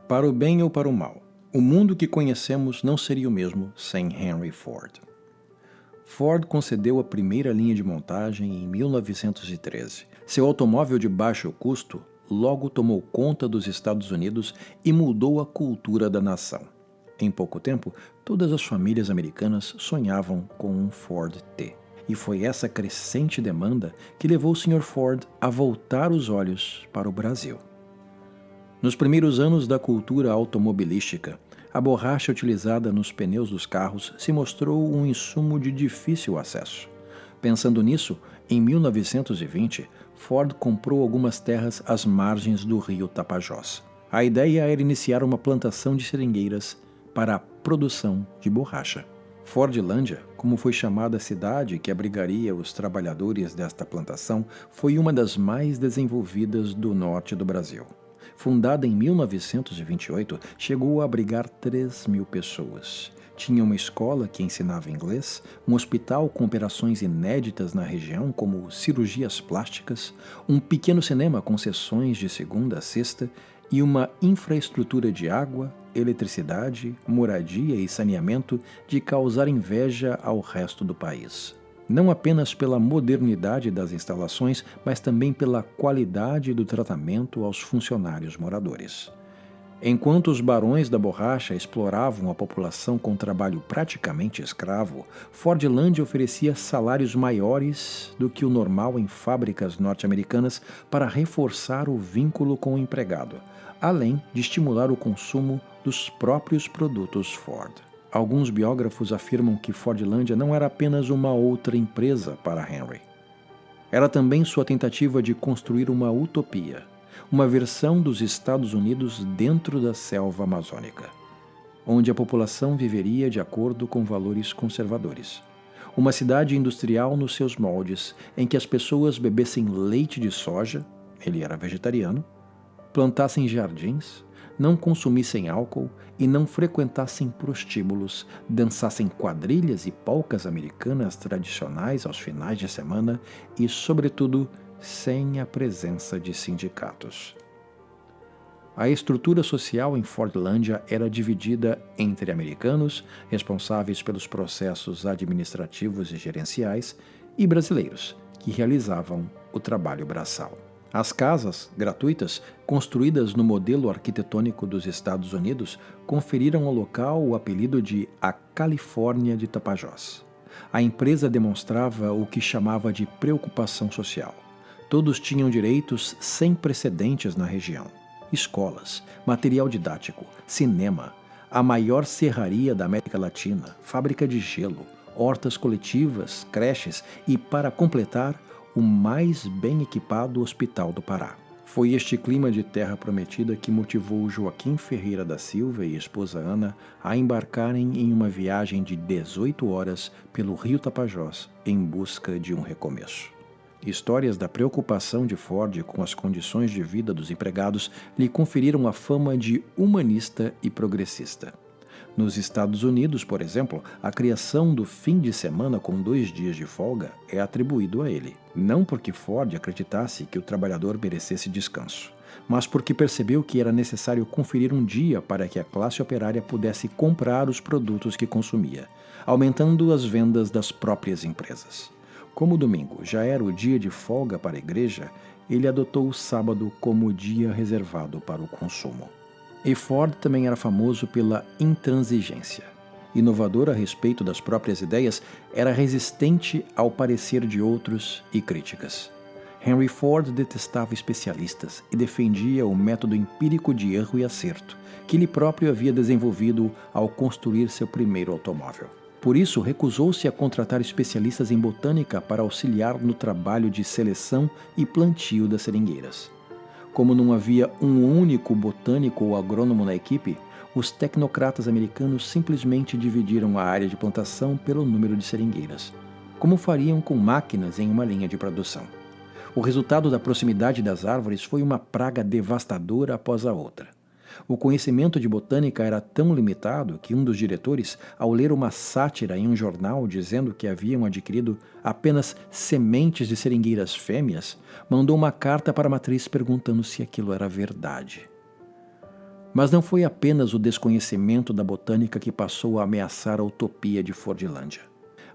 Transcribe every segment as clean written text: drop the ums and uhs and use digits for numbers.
Para o bem ou para o mal, o mundo que conhecemos não seria o mesmo sem Henry Ford. Ford concedeu a primeira linha de montagem em 1913. Seu automóvel de baixo custo logo tomou conta dos Estados Unidos e mudou a cultura da nação. Em pouco tempo, todas as famílias americanas sonhavam com um Ford T. E foi essa crescente demanda que levou o Sr. Ford a voltar os olhos para o Brasil. Nos primeiros anos da cultura automobilística, a borracha utilizada nos pneus dos carros se mostrou um insumo de difícil acesso. Pensando nisso, em 1920, Ford comprou algumas terras às margens do rio Tapajós. A ideia era iniciar uma plantação de seringueiras para a produção de borracha. Fordlândia, como foi chamada a cidade que abrigaria os trabalhadores desta plantação, foi uma das mais desenvolvidas do norte do Brasil. Fundada em 1928, chegou a abrigar 3.000 pessoas. Tinha uma escola que ensinava inglês, um hospital com operações inéditas na região, como cirurgias plásticas, um pequeno cinema com sessões de segunda a sexta e uma infraestrutura de água, eletricidade, moradia e saneamento de causar inveja ao resto do país. Não apenas pela modernidade das instalações, mas também pela qualidade do tratamento aos funcionários moradores. Enquanto os barões da borracha exploravam a população com trabalho praticamente escravo, Fordlândia oferecia salários maiores do que o normal em fábricas norte-americanas para reforçar o vínculo com o empregado, além de estimular o consumo dos próprios produtos Ford. Alguns biógrafos afirmam que Fordlândia não era apenas uma outra empresa para Henry. Era também sua tentativa de construir uma utopia, uma versão dos Estados Unidos dentro da selva amazônica, onde a população viveria de acordo com valores conservadores. Uma cidade industrial nos seus moldes, em que as pessoas bebessem leite de soja, ele era vegetariano, plantassem jardins, não consumissem álcool e não frequentassem prostíbulos, dançassem quadrilhas e polcas americanas tradicionais aos finais de semana e, sobretudo, sem a presença de sindicatos. A estrutura social em Fordlândia era dividida entre americanos, responsáveis pelos processos administrativos e gerenciais, e brasileiros, que realizavam o trabalho braçal. As casas, gratuitas, construídas no modelo arquitetônico dos Estados Unidos, conferiram ao local o apelido de a Califórnia de Tapajós. A empresa demonstrava o que chamava de preocupação social. Todos tinham direitos sem precedentes na região. Escolas, material didático, cinema, a maior serraria da América Latina, fábrica de gelo, hortas coletivas, creches e, para completar, o mais bem equipado Hospital do Pará. Foi este clima de terra prometida que motivou Joaquim Ferreira da Silva e esposa Ana a embarcarem em uma viagem de 18 horas pelo rio Tapajós em busca de um recomeço. Histórias da preocupação de Ford com as condições de vida dos empregados lhe conferiram a fama de humanista e progressista. Nos Estados Unidos, por exemplo, a criação do fim de semana com 2 dias de folga é atribuído a ele. Não porque Ford acreditasse que o trabalhador merecesse descanso, mas porque percebeu que era necessário conferir um dia para que a classe operária pudesse comprar os produtos que consumia, aumentando as vendas das próprias empresas. Como o domingo já era o dia de folga para a igreja, ele adotou o sábado como o dia reservado para o consumo. E Ford também era famoso pela intransigência. Inovador a respeito das próprias ideias, era resistente ao parecer de outros e críticas. Henry Ford detestava especialistas e defendia o método empírico de erro e acerto, que ele próprio havia desenvolvido ao construir seu primeiro automóvel. Por isso, recusou-se a contratar especialistas em botânica para auxiliar no trabalho de seleção e plantio das seringueiras. Como não havia um único botânico ou agrônomo na equipe, os tecnocratas americanos simplesmente dividiram a área de plantação pelo número de seringueiras, como fariam com máquinas em uma linha de produção. O resultado da proximidade das árvores foi uma praga devastadora após a outra. O conhecimento de botânica era tão limitado que um dos diretores, ao ler uma sátira em um jornal dizendo que haviam adquirido apenas sementes de seringueiras fêmeas, mandou uma carta para a matriz perguntando se aquilo era verdade. Mas não foi apenas o desconhecimento da botânica que passou a ameaçar a utopia de Fordlândia.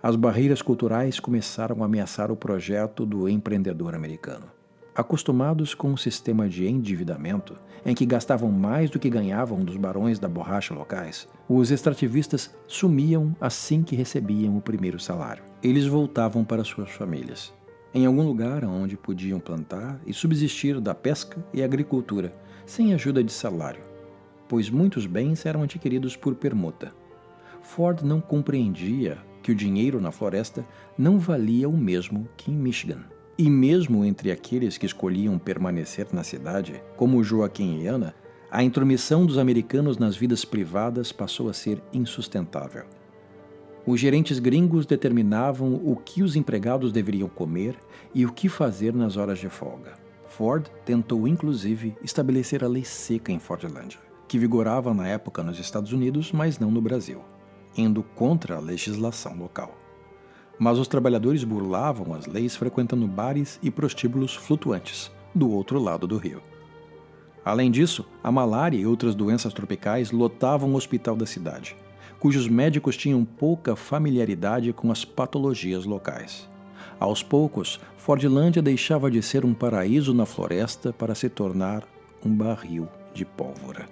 As barreiras culturais começaram a ameaçar o projeto do empreendedor americano. Acostumados com um sistema de endividamento, em que gastavam mais do que ganhavam dos barões da borracha locais, os extrativistas sumiam assim que recebiam o primeiro salário. Eles voltavam para suas famílias, em algum lugar onde podiam plantar e subsistir da pesca e agricultura, sem ajuda de salário, pois muitos bens eram adquiridos por permuta. Ford não compreendia que o dinheiro na floresta não valia o mesmo que em Michigan. E mesmo entre aqueles que escolhiam permanecer na cidade, como Joaquim e Ana, a intromissão dos americanos nas vidas privadas passou a ser insustentável. Os gerentes gringos determinavam o que os empregados deveriam comer e o que fazer nas horas de folga. Ford tentou inclusive estabelecer a lei seca em Fordlândia, que vigorava na época nos Estados Unidos, mas não no Brasil, indo contra a legislação local. Mas os trabalhadores burlavam as leis frequentando bares e prostíbulos flutuantes, do outro lado do rio. Além disso, a malária e outras doenças tropicais lotavam o hospital da cidade, cujos médicos tinham pouca familiaridade com as patologias locais. Aos poucos, Fordlândia deixava de ser um paraíso na floresta para se tornar um barril de pólvora.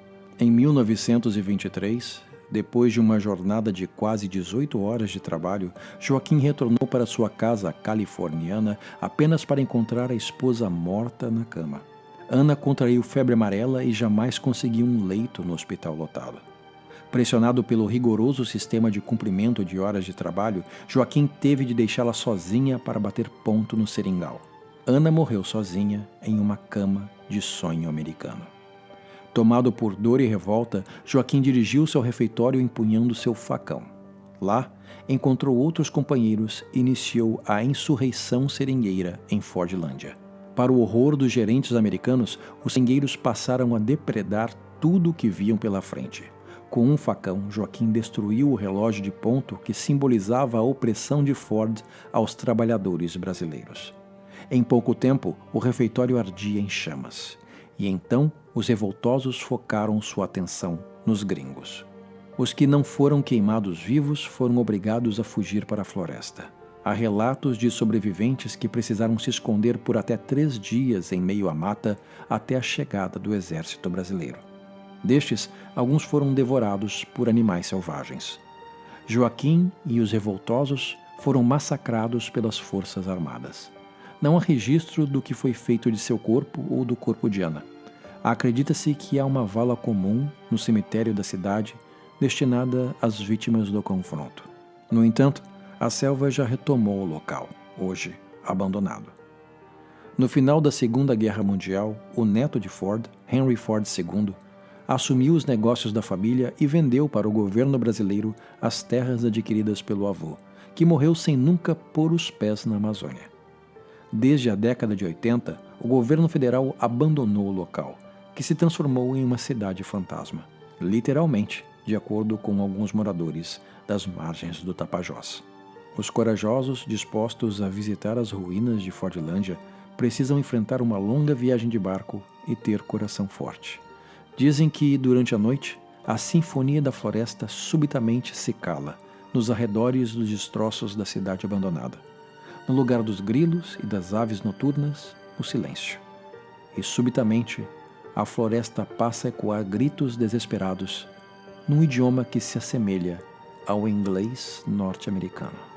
Em 1923, depois de uma jornada de quase 18 horas de trabalho, Joaquim retornou para sua casa californiana apenas para encontrar a esposa morta na cama. Ana contraiu febre amarela e jamais conseguiu um leito no hospital lotado. Pressionado pelo rigoroso sistema de cumprimento de horas de trabalho, Joaquim teve de deixá-la sozinha para bater ponto no seringal. Ana morreu sozinha em uma cama de sonho americano. Tomado por dor e revolta, Joaquim dirigiu-se ao refeitório empunhando seu facão. Lá, encontrou outros companheiros e iniciou a insurreição seringueira em Fordlândia. Para o horror dos gerentes americanos, os seringueiros passaram a depredar tudo o que viam pela frente. Com um facão, Joaquim destruiu o relógio de ponto que simbolizava a opressão de Ford aos trabalhadores brasileiros. Em pouco tempo, o refeitório ardia em chamas. E então, os revoltosos focaram sua atenção nos gringos. Os que não foram queimados vivos foram obrigados a fugir para a floresta. Há relatos de sobreviventes que precisaram se esconder por até 3 dias em meio à mata até a chegada do exército brasileiro. Destes, alguns foram devorados por animais selvagens. Joaquim e os revoltosos foram massacrados pelas forças armadas. Não há registro do que foi feito de seu corpo ou do corpo de Ana. Acredita-se que há uma vala comum no cemitério da cidade destinada às vítimas do confronto. No entanto, a selva já retomou o local, hoje abandonado. No final da Segunda Guerra Mundial, o neto de Ford, Henry Ford II, assumiu os negócios da família e vendeu para o governo brasileiro as terras adquiridas pelo avô, que morreu sem nunca pôr os pés na Amazônia. Desde a década de 80, o governo federal abandonou o local, que se transformou em uma cidade fantasma, literalmente, de acordo com alguns moradores das margens do Tapajós. Os corajosos dispostos a visitar as ruínas de Fordlândia precisam enfrentar uma longa viagem de barco e ter coração forte. Dizem que, durante a noite, a sinfonia da floresta subitamente se cala nos arredores dos destroços da cidade abandonada. No lugar dos grilos e das aves noturnas, o silêncio. E, subitamente, a floresta passa a ecoar gritos desesperados, num idioma que se assemelha ao inglês norte-americano.